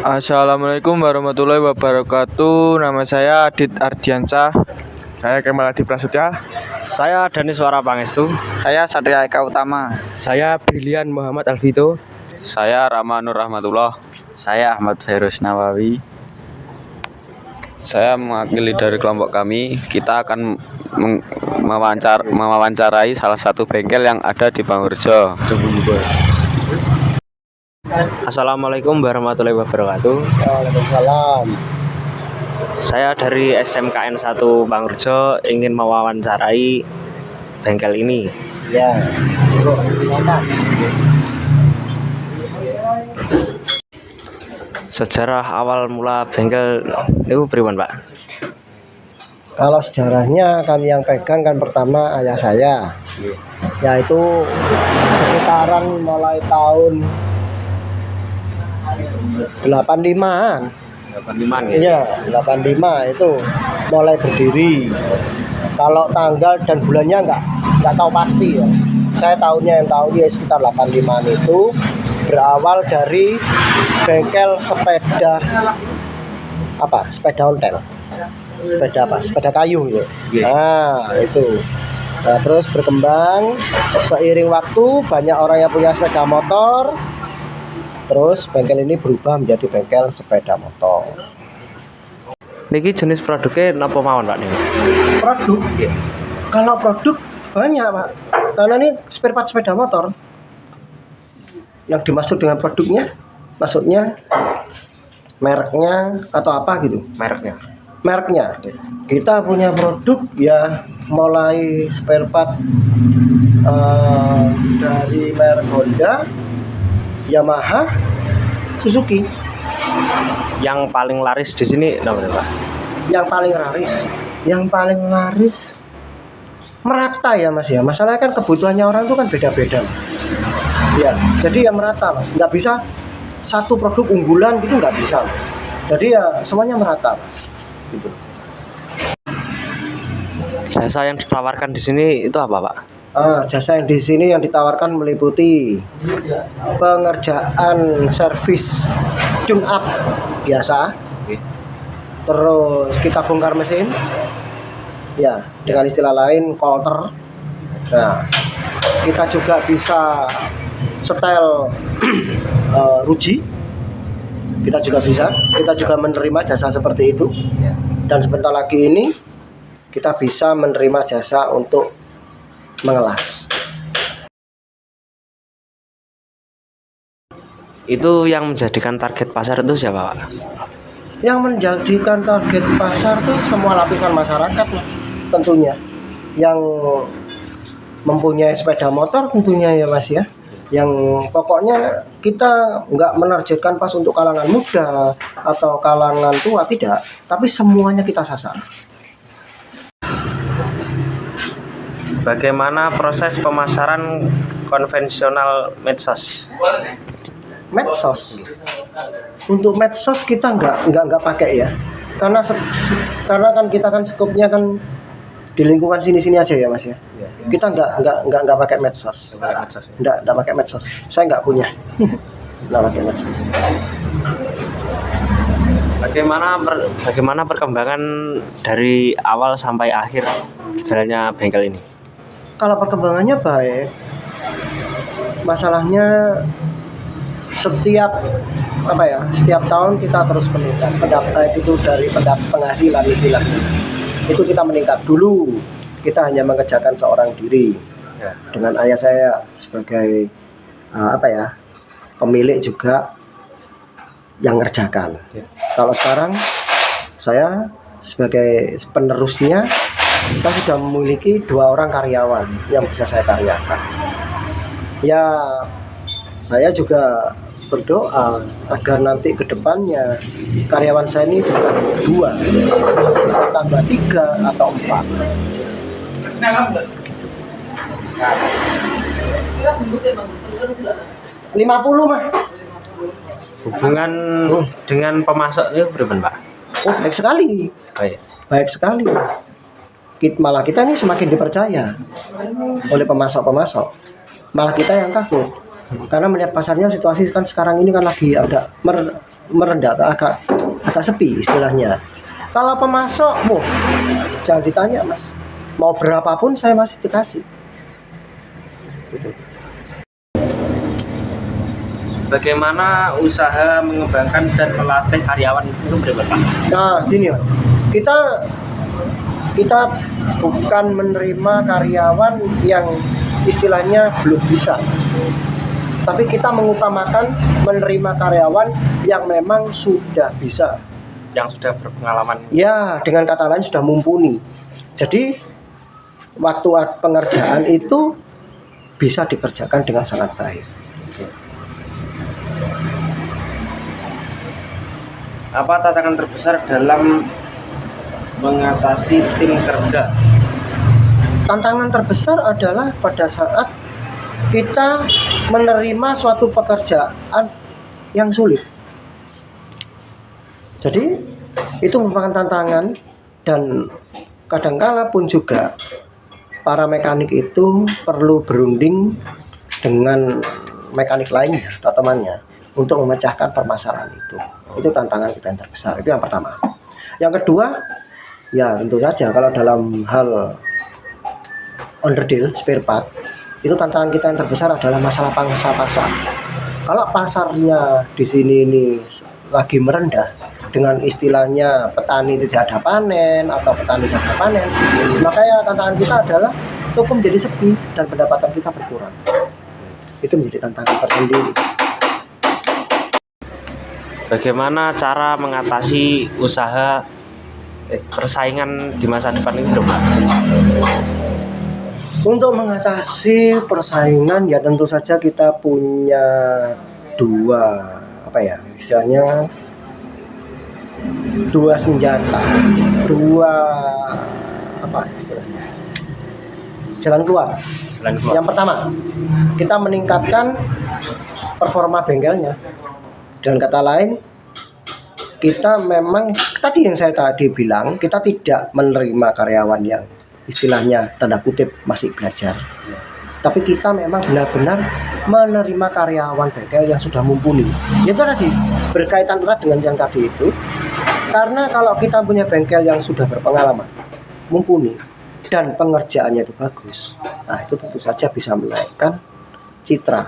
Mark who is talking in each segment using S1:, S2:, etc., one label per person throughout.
S1: Assalamualaikum warahmatullahi wabarakatuh. Nama saya Adit Ardiansah.
S2: Saya Kemal Adi Prasetya.
S3: Saya Danis Wara Pangestu.
S4: Saya Satria Eka Utama.
S5: Saya Brilian Muhammad Alvito.
S6: Saya Rama Nur Rahmatullah.
S7: Saya Ahmad Fairuz Nawawi.
S6: Saya mewakili dari kelompok kami. Kita akan mewawancarai salah satu bengkel yang ada di Pangurjo.
S3: Assalamualaikum warahmatullahi wabarakatuh.
S8: Waalaikumsalam.
S3: Saya dari SMKN 1 Pangurjo ingin mewawancarai bengkel ini.
S8: Ya, silakan.
S3: Sejarah awal mula bengkel itu pripun, Pak?
S8: Kalau sejarahnya kan yang pegang kan pertama ayah saya, yaitu sekitaran mulai tahun 85-an.
S3: 85 gitu.
S8: Iya, 85 itu mulai berdiri. Kalau tanggal dan bulannya nggak tahu pasti ya. Saya tahunnya yang tahu ya sekitar 85-an itu berawal dari bengkel sepeda ontel. Sepeda kayu gitu. Nah, itu. Nah, terus berkembang seiring waktu, banyak orang yang punya sepeda motor. Terus bengkel ini berubah menjadi bengkel sepeda motor.
S3: Niki jenis produknya napa mawon, Pak nih?
S8: Produk? Yeah. Kalau produk banyak, Pak. Karena ini spare part sepeda motor. Yang dimaksud dengan produknya, maksudnya mereknya atau apa gitu? Mereknya. Kita punya produk ya mulai spare part dari merek Honda, Yamaha, Suzuki.
S3: Yang paling laris di sini namanya, Pak?
S8: Yang paling laris merata ya, Mas ya. Masalahnya kan kebutuhannya orang itu kan beda-beda. Ya, jadi ya merata, Mas. Nggak bisa satu produk unggulan gitu, nggak bisa, Mas. Jadi ya semuanya merata, Mas. Gitu.
S3: Jasa yang ditawarkan di sini itu apa, Pak?
S8: Jasa yang di sini yang ditawarkan meliputi pengerjaan servis tune up biasa, terus kita bongkar mesin, ya dengan istilah lain kolter. Nah, kita juga bisa setel ruji, kita juga menerima jasa seperti itu. Dan sebentar lagi ini kita bisa menerima jasa untuk mengelas.
S3: Itu yang menjadikan target pasar itu siapa, Pak?
S8: Yang menjadikan target pasar itu semua lapisan masyarakat, Mas. Tentunya yang mempunyai sepeda motor tentunya ya, Mas ya. Yang pokoknya kita nggak menargetkan pas untuk kalangan muda atau kalangan tua, tidak. Tapi semuanya kita sasar.
S3: Bagaimana proses pemasaran konvensional medsos?
S8: Untuk medsos kita nggak pakai ya, karena kan kita kan skupnya kan di lingkungan sini aja ya, Mas ya. Kita nggak pakai medsos. Nggak pakai medsos. Saya nggak punya. Nggak pakai medsos.
S3: Bagaimana perkembangan dari awal sampai akhir jalannya bengkel ini?
S8: Kalau perkembangannya baik, masalahnya setiap tahun kita terus meningkat. Itu dari penghasilan istilahnya. Itu kita meningkat. Dulu kita hanya mengerjakan seorang diri, dengan ayah saya sebagai pemilik juga yang ngerjakan. Kalau sekarang saya sebagai penerusnya, saya sudah memiliki 2 orang karyawan yang bisa saya karyakan. Ya, saya juga berdoa agar nanti ke depannya karyawan saya ini bukan 2, bisa tambah 3 atau 4. Gitu. 50 mah.
S3: Hubungan dengan pemasok itu berapa, Pak?
S8: Oh, baik sekali. Baik sekali. Malah kita ini semakin dipercaya oleh pemasok-pemasok. Malah kita yang takut. Karena melihat pasarnya, situasi kan sekarang ini kan lagi agak merendah, agak sepi istilahnya. Kalau pemasok, jangan ditanya mas, mau berapapun saya masih dikasih. Gitu.
S3: Bagaimana usaha mengembangkan dan melatih karyawan itu berapa?
S8: Nah, gini mas, kita bukan menerima karyawan yang istilahnya belum bisa, mas. Tapi kita mengutamakan menerima karyawan yang memang sudah bisa,
S3: Yang sudah berpengalaman.
S8: ya dengan kata lain sudah mumpuni. Jadi waktu pengerjaan itu bisa dikerjakan dengan sangat baik.
S3: Apa tantangan terbesar dalam mengatasi tim kerja?
S8: Tantangan terbesar adalah pada saat kita menerima suatu pekerjaan yang sulit. Jadi itu merupakan tantangan, dan kadangkala pun juga para mekanik itu perlu berunding dengan mekanik lainnya atau temannya untuk memecahkan permasalahan itu. Itu tantangan kita yang terbesar. Itu yang pertama. Yang kedua, ya tentu saja kalau dalam hal onderdil spare part, itu tantangan kita yang terbesar adalah masalah pangsa pasar. Kalau pasarnya di sini ini lagi merendah, dengan istilahnya petani tidak ada panen atau petani tidak ada panen, maka ya tantangan kita adalah toko menjadi sepi dan pendapatan kita berkurang. Itu menjadi tantangan tersendiri.
S3: Bagaimana cara mengatasi usaha persaingan di masa depan ini, Pak?
S8: Untuk mengatasi persaingan ya tentu saja kita punya dua istilahnya dua senjata, istilahnya jalan keluar. Yang pertama, kita meningkatkan performa bengkelnya. Dengan kata lain, kita memang tadi yang saya tadi bilang, kita tidak menerima karyawan yang istilahnya tanda kutip masih belajar. Tapi kita memang benar-benar menerima karyawan bengkel yang sudah mumpuni. Itu tadi berkaitan erat dengan yang tadi itu. Karena kalau kita punya bengkel yang sudah berpengalaman, mumpuni, dan pengerjaannya itu bagus, nah itu tentu saja bisa menaikkan citra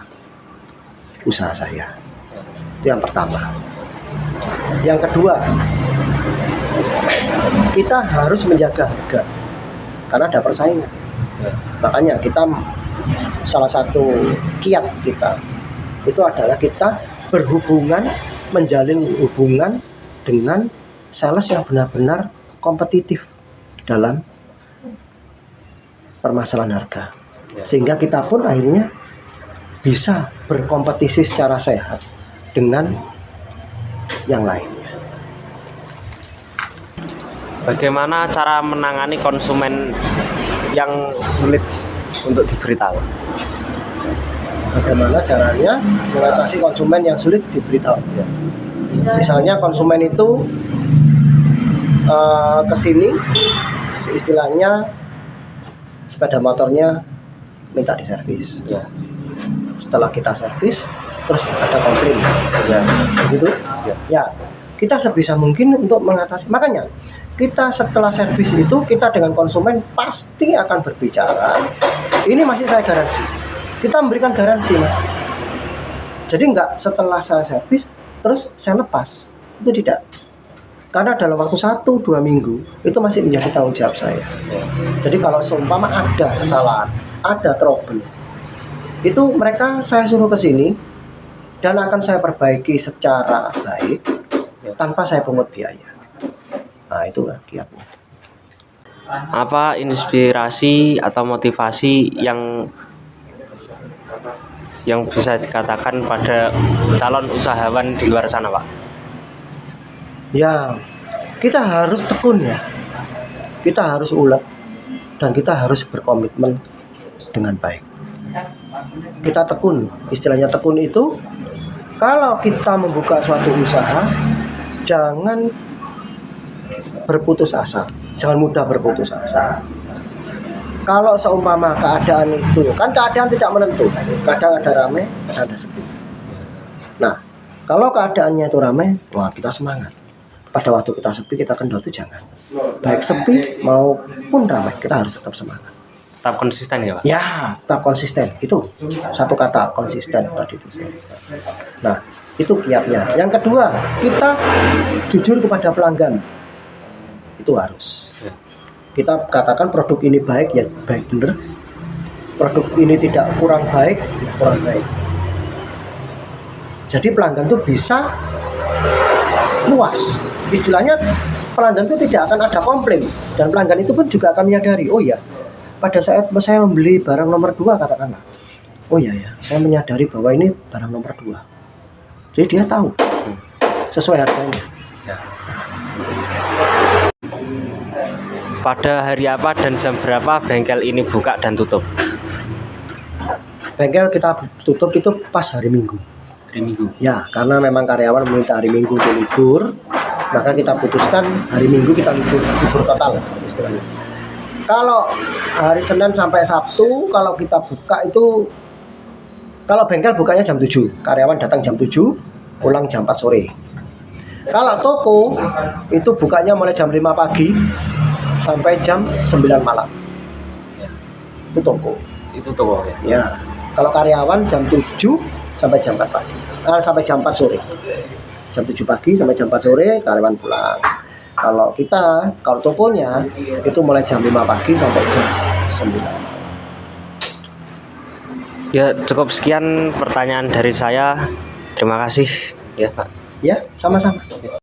S8: usaha saya. Itu yang pertama. Yang kedua, kita harus menjaga harga karena ada persaingan. Makanya kita salah satu kiat kita itu adalah kita menjalin hubungan dengan sales yang benar-benar kompetitif dalam permasalahan harga, sehingga kita pun akhirnya bisa berkompetisi secara sehat dengan yang lainnya.
S3: Bagaimana cara menangani konsumen yang sulit untuk diberitahu?
S8: Bagaimana caranya mengatasi konsumen yang sulit diberitahu? Misalnya konsumen itu kesini, istilahnya sepeda motornya minta diservis. Setelah kita servis, terus ada komplain, begitu. Ya, kita sebisa mungkin untuk mengatasi. Makanya kita setelah servis itu, kita dengan konsumen pasti akan berbicara. Ini masih saya garansi. Kita memberikan garansi, mas. Jadi enggak setelah saya servis terus saya lepas, itu tidak. Karena dalam waktu 1-2 minggu itu masih menjadi tanggung jawab saya. Jadi kalau seumpama ada kesalahan, ada trouble, itu mereka saya suruh ke sini dan akan saya perbaiki secara baik tanpa saya pungut biaya. Nah, itulah kiatnya.
S3: Apa inspirasi atau motivasi yang bisa dikatakan pada calon usahawan di luar sana, Pak?
S8: Ya, kita harus tekun ya. Kita harus ulet dan kita harus berkomitmen dengan baik. Kita tekun, istilahnya tekun itu kalau kita membuka suatu usaha, jangan berputus asa, jangan mudah berputus asa. Kalau seumpama keadaan itu, kan keadaan tidak menentu, kadang ada ramai, kadang ada sepi. Nah, kalau keadaannya itu ramai, wah kita semangat. Pada waktu kita sepi, kita kendor itu jangan. Baik sepi maupun ramai, kita harus tetap semangat.
S3: Tetap konsisten ya Pak?
S8: Ya, tetap konsisten. Itu satu kata, konsisten tadi itu saya. Nah, itu kiatnya. Yang kedua, kita jujur kepada pelanggan. Itu harus. Kita katakan produk ini baik, ya baik bener. Produk ini tidak kurang baik, ya kurang baik. Jadi pelanggan itu bisa puas. Istilahnya pelanggan itu tidak akan ada komplain. Dan pelanggan itu pun juga akan menyadari, oh ya, pada saat saya membeli barang nomor 2 katakanlah, oh ya ya, saya menyadari bahwa ini barang nomor 2. Jadi dia tahu sesuai harganya.
S3: Pada hari apa dan jam berapa bengkel ini buka dan tutup?
S8: Bengkel kita tutup itu pas hari Minggu.
S3: Hari Minggu.
S8: Ya, karena memang karyawan meminta hari Minggu untuk libur, maka kita putuskan hari Minggu kita libur total istilahnya. Kalau hari Senin sampai Sabtu, kalau kita buka itu, kalau bengkel bukanya jam 7, karyawan datang jam 7, pulang jam 4 sore. Kalau toko itu bukanya mulai jam 5 pagi sampai jam 9 malam. Itu toko.
S3: Itu toko ya?
S8: Ya, kalau karyawan jam 7 sampai jam 4 pagi. Sampai jam 4 sore. Jam 7 pagi sampai jam 4 sore karyawan pulang. Kalau kita, kalau tokonya itu mulai jam 5 pagi sampai jam 9.
S3: Ya, cukup sekian pertanyaan dari saya. Terima kasih ya Pak.
S8: Ya, sama-sama.